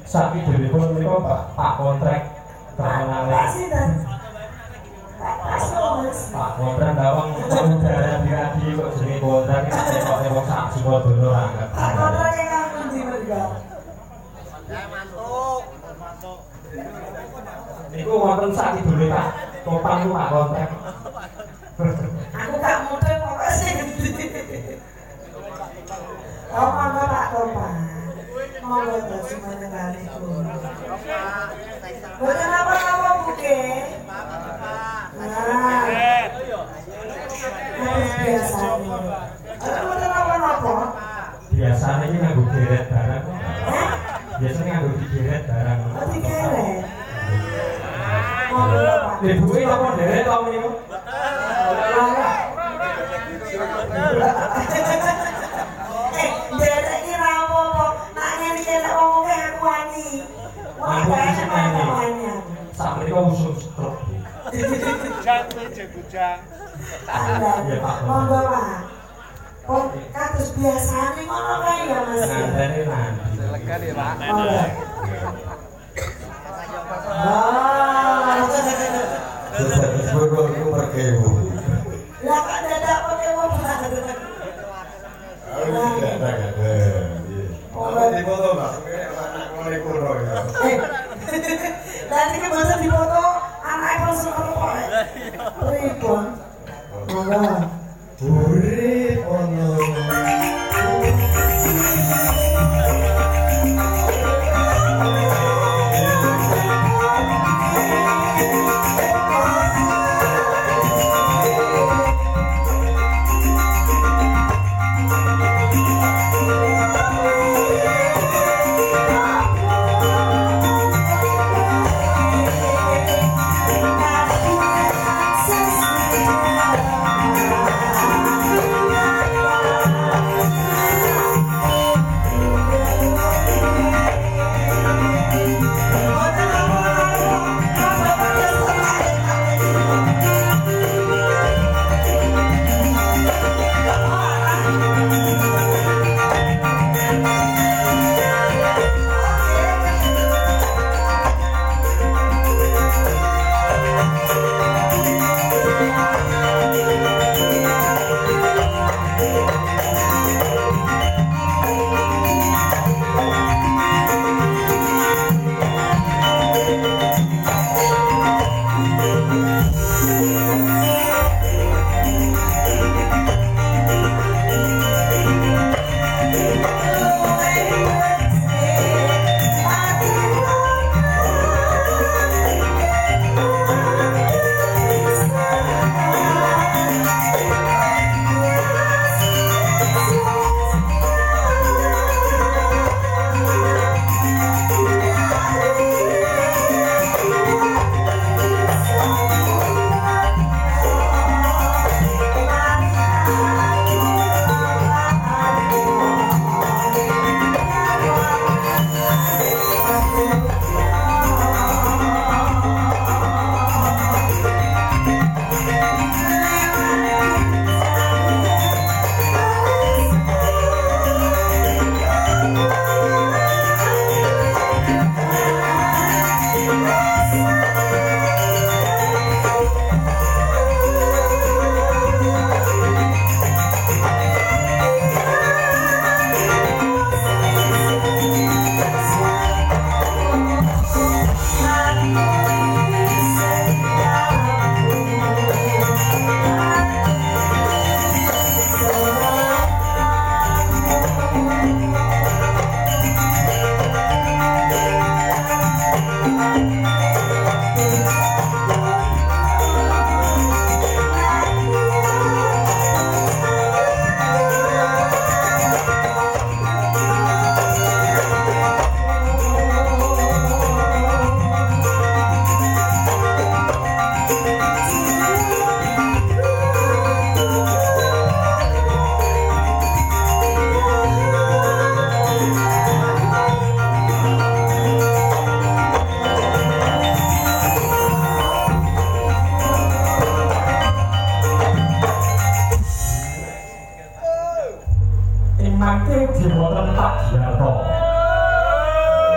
Sakit dulu pun mereka Pak kontrak terkenal. Pak kontrak bawang udara di kok jadi kontrak ini tembok saksi kok dulu angkat. Pak kontrak yang kamu di mereka. Mantuk. Iku wonten sakit dulu Pak. Topan ku Pak kontrak. Aku gak mudah pokoknya sih. Oh monggo Pak Topan. Monggo terus menengaliku. Boten apa-apa buke. Nah. Harus biasa nih. Boten apa-apa. Biasanya ini nganggo geret barang. Biasanya nganggo digeret barang. Oh digeret. Monggo Pak. Ibuke apa deret to niku? Derek iki ra apa-apa. Nak ngene omongke aku wani. Wah, wani. Sak mriko usum struk. Bujang. Monggo Pak. Oh, kados biasane ngono kae ya Mas. Ngandane nanti. Lega ya Pak. Sudah disebut itu perkewo. Lah kok dadak perkewo Pak. Tidak ada. Apa di foto Mas? Anak mulai kuno ya. Nanti ke bahasa di foto anak langsung apa? Ribon. Monggo. Urip ono. Nah, mangke diboten Pak Diarto.